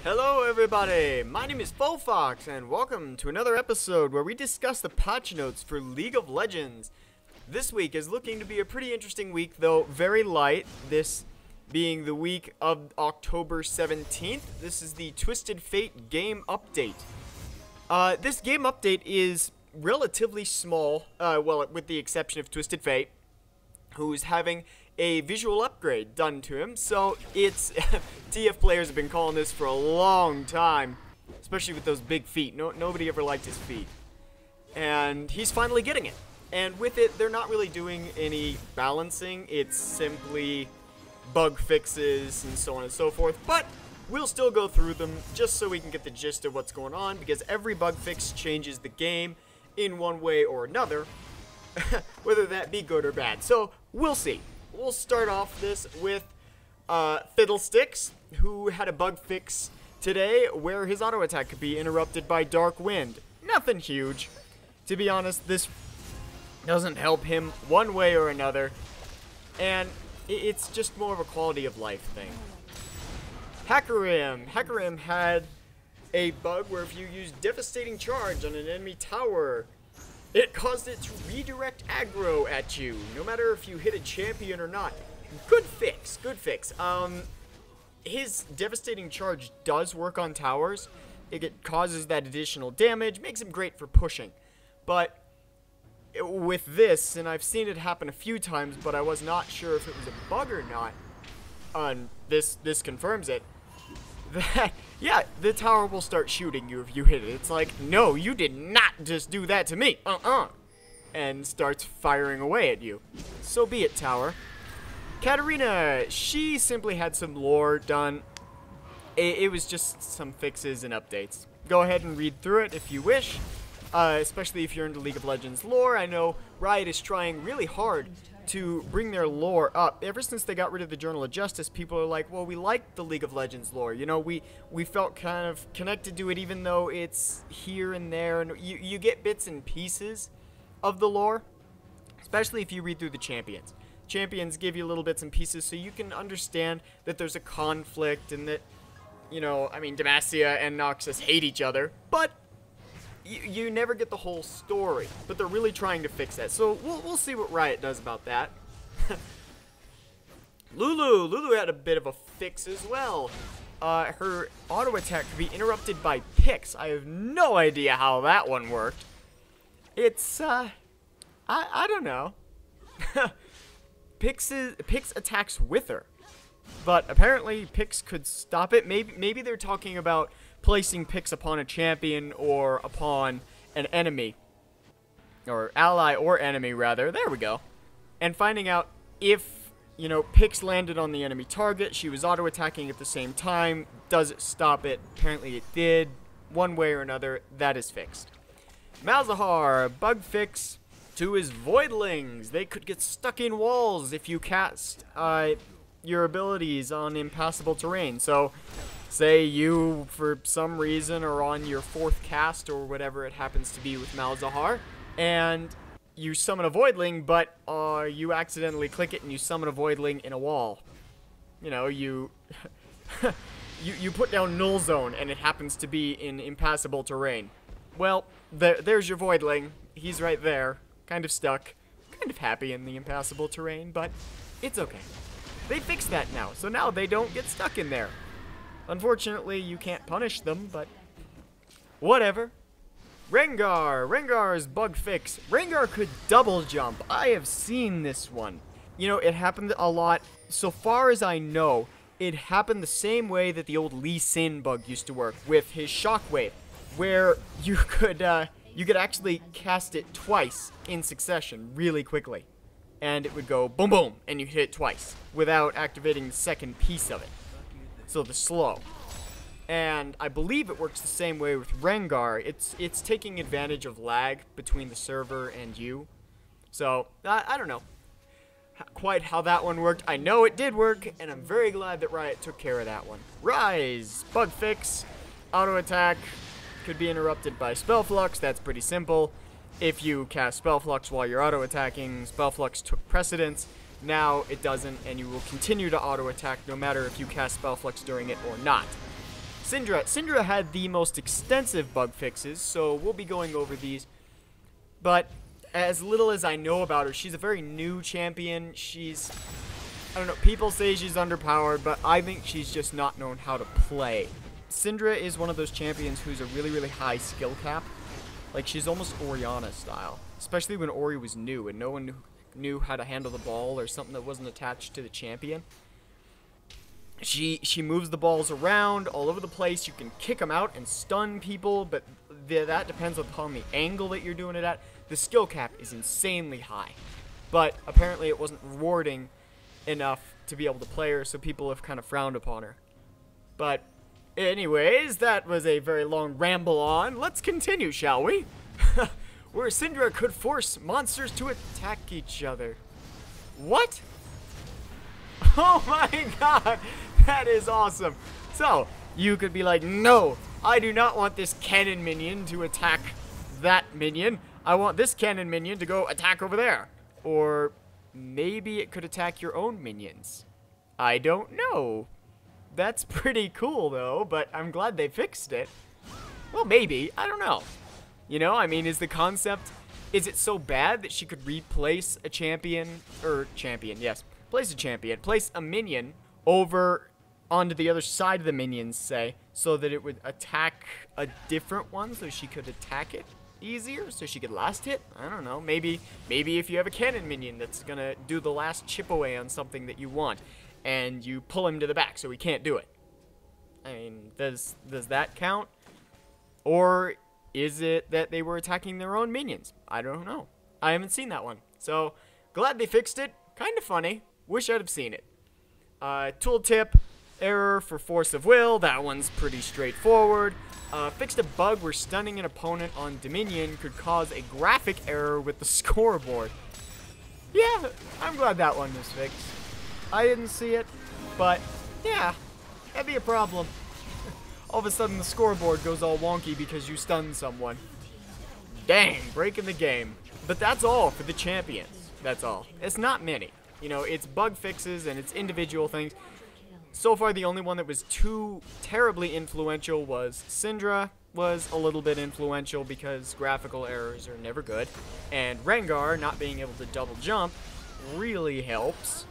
Hello everybody, my name is Fofox and welcome to another episode where we discuss the patch notes for League of Legends. This week is looking to be a pretty interesting week, though very light, this being the week of October 17th. This is the Twisted Fate game update. This game update is relatively small, well, with the exception of Twisted Fate, who's having a visual upgrade done to him. So it's TF players have been calling this for a long time, especially with those big feet. Nobody ever liked his feet, and he's finally getting it. And with it, they're not really doing any balancing. It's simply bug fixes and so on and so forth. But we'll still go through them just so we can get the gist of what's going on, because every bug fix changes the game in one way or another, whether that be good or bad. So we'll see. We'll start off this with Fiddlesticks, who had a bug fix today where his auto attack could be interrupted by Dark Wind. Nothing huge. To be honest, this doesn't help him one way or another, and it's just more of a quality of life thing. Hecarim had a bug where if you use Devastating Charge on an enemy tower, it caused it to redirect aggro at you, no matter if you hit a champion or not. Good fix, good fix. His Devastating Charge does work on towers. It causes that additional damage, makes him great for pushing. But with this, and I've seen it happen a few times, but I was not sure if it was a bug or not, this confirms it, that, yeah, the tower will start shooting you if you hit it. It's like, no, you did not just do that to me, and starts firing away at you. So be it, tower. Katarina, she simply had some lore done. It was just some fixes and updates. Go ahead and read through it if you wish, especially if you're into League of Legends lore. I know Riot is trying really hard to bring their lore up. Ever since they got rid of the Journal of Justice, people are like, well, we like the League of Legends lore. You know, we felt kind of connected to it, even though it's here and there, and you get bits and pieces of the lore, especially if you read through the champions. Champions give you little bits and pieces so you can understand that there's a conflict and that, you know, I mean, Demacia and Noxus hate each other, but you never get the whole story, but they're really trying to fix that. So we'll see what Riot does about that. Lulu had a bit of a fix as well. Her auto attack could be interrupted by Pix. I have no idea how that one worked. It's I don't know. Pix attacks with her, but apparently Pix could stop it. Maybe they're talking about placing Pix upon a champion or upon an enemy, or ally or enemy rather, there we go, and finding out if, you know, Pix landed on the enemy target, she was auto attacking at the same time, does it stop it? Apparently it did. One way or another, that is fixed. Malzahar, bug fix to his Voidlings. They could get stuck in walls if you cast your abilities on impassable terrain. So say you, for some reason, are on your 4th cast or whatever it happens to be with Malzahar, and you summon a Voidling, but you accidentally click it and you summon a Voidling in a wall. You know, you put down Null Zone and it happens to be in impassable terrain. Well, there's your Voidling. He's right there, kind of stuck, kind of happy in the impassable terrain, but it's okay. They fixed that now, so now they don't get stuck in there. Unfortunately, you can't punish them, but whatever. Rengar's bug fix. Rengar could double jump. I have seen this one. You know, it happened a lot. So far as I know, it happened the same way that the old Lee Sin bug used to work with his Shockwave, where you could actually cast it twice in succession really quickly, and it would go boom boom, and you hit it twice without activating the second piece of it. So the slow. And I believe it works the same way with Rengar. It's taking advantage of lag between the server and you. So, I don't know quite how that one worked. I know it did work, and I'm very glad that Riot took care of that one. Rise, bug fix, auto attack, could be interrupted by Spell Flux. That's pretty simple. If you cast Spell Flux while you're auto attacking, Spell Flux took precedence. Now it doesn't, and you will continue to auto attack no matter if you cast Spell Flux during it or not. Syndra had the most extensive bug fixes, so we'll be going over these. But as little as I know about her, she's a very new champion. She's, I don't know, people say she's underpowered, but I think she's just not known how to play. Syndra is one of those champions who's a really, really high skill cap. Like, she's almost Orianna style, especially when Ori was new and no one knew how to handle the ball or something that wasn't attached to the champion. She moves the balls around all over the place. You can kick them out and stun people, but that depends upon the angle that you're doing it at. The skill cap is insanely high, but apparently it wasn't rewarding enough to be able to play her, so people have kind of frowned upon her. But anyways, that was a very long ramble on. Let's continue, shall we? Where Syndra could force monsters to attack each other. What? Oh my god, that is awesome. So, you could be like, no, I do not want this cannon minion to attack that minion. I want this cannon minion to go attack over there. Or maybe it could attack your own minions. I don't know. That's pretty cool though, but I'm glad they fixed it. Well, maybe, I don't know. You know, I mean, is the concept, is it so bad that she could replace a champion, yes, place a minion over onto the other side of the minions, say, so that it would attack a different one, so she could attack it easier, so she could last hit? I don't know, maybe if you have a cannon minion that's gonna do the last chip away on something that you want, and you pull him to the back so he can't do it. I mean, does that count? Or is it that they were attacking their own minions? I don't know. I haven't seen that one. So, glad they fixed it. Kind of funny. Wish I'd have seen it. Tooltip, error for force of will. That one's pretty straightforward. Fixed a bug where stunning an opponent on Dominion could cause a graphic error with the scoreboard. Yeah, I'm glad that one was fixed. I didn't see it, but yeah, that'd be a problem. All of a sudden the scoreboard goes all wonky because you stunned someone. Dang, breaking the game. But that's all for the champions. That's all. It's not many. You know, it's bug fixes and it's individual things. So far, the only one that was too terribly influential was Syndra. Was a little bit influential because graphical errors are never good. And Rengar not being able to double jump really helps.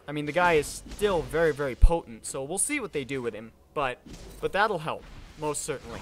I mean, the guy is still very, very potent, so we'll see what they do with him. But that'll help, most certainly.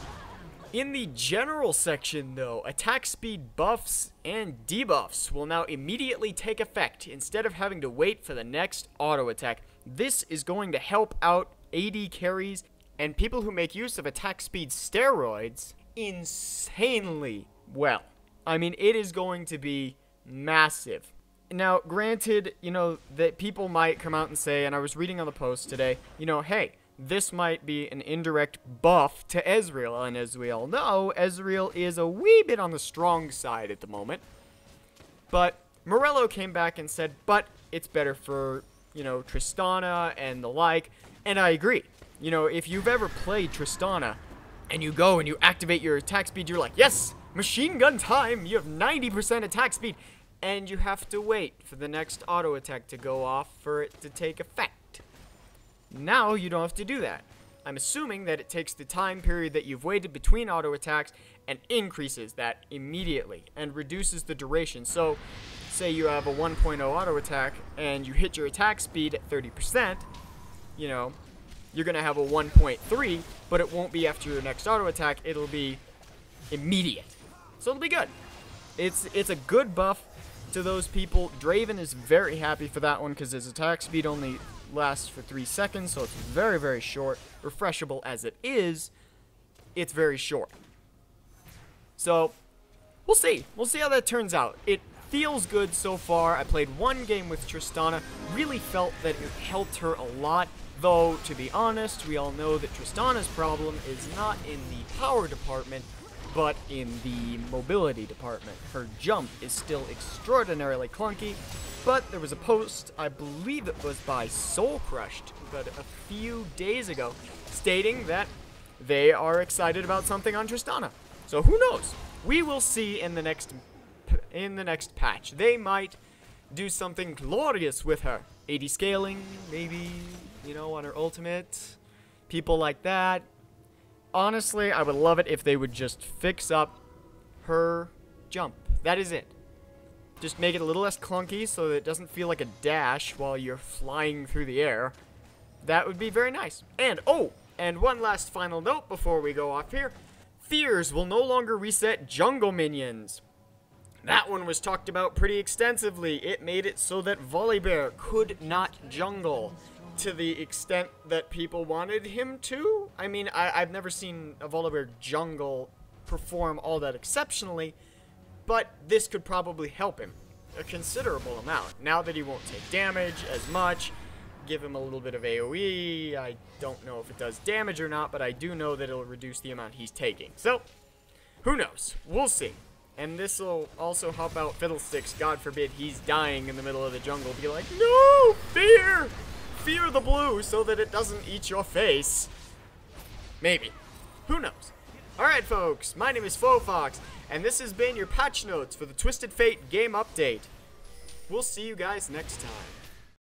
In the general section, though, attack speed buffs and debuffs will now immediately take effect instead of having to wait for the next auto attack. This is going to help out AD carries and people who make use of attack speed steroids insanely well. I mean, it is going to be massive. Now, granted, you know, that people might come out and say, and I was reading on the post today, you know, hey, this might be an indirect buff to Ezreal, and as we all know, Ezreal is a wee bit on the strong side at the moment. But Morello came back and said, but it's better for, you know, Tristana and the like, and I agree. You know, if you've ever played Tristana, and you go and you activate your attack speed, you're like, yes, machine gun time, you have 90% attack speed, and you have to wait for the next auto attack to go off for it to take effect. Now you don't have to do that. I'm assuming that it takes the time period that you've waited between auto attacks and increases that immediately and reduces the duration. So, say you have a 1.0 auto attack and you hit your attack speed at 30%, you know, you're going to have a 1.3, but it won't be after your next auto attack, it'll be immediate. So it'll be good. It's a good buff to those people. Draven is very happy for that one because his attack speed only lasts for 3 seconds, so it's very, very short. Refreshable as it is, it's very short. So, we'll see. We'll see how that turns out. It feels good so far. I played one game with Tristana. Really felt that it helped her a lot. Though, to be honest, we all know that Tristana's problem is not in the power department, but in the mobility department. Her jump is still extraordinarily clunky, but there was a post, I believe it was by Soul Crushed, but a few days ago, stating that they are excited about something on Tristana. So who knows? We will see in the next patch. They might do something glorious with her. 80 scaling, maybe, you know, on her ultimate. People like that. honestly, I would love it if they would just fix up her jump. That is it. Just make it a little less clunky so that it doesn't feel like a dash while you're flying through the air. That would be very nice. And, oh, and one last final note before we go off here. Fears will no longer reset jungle minions. That one was talked about pretty extensively. It made it so that Volibear could not jungle to the extent that people wanted him to. I mean, I've never seen a Volibear jungle perform all that exceptionally, but this could probably help him a considerable amount. Now that he won't take damage as much, give him a little bit of AoE. I don't know if it does damage or not, but I do know that it'll reduce the amount he's taking. So, who knows? We'll see. And this will also help out Fiddlesticks. God forbid he's dying in the middle of the jungle. Be like, no! Fear! Fear the blue so that it doesn't eat your face. Maybe. Who knows? Alright, folks. My name is Fofox, and this has been your patch notes for the Twisted Fate game update. We'll see you guys next time.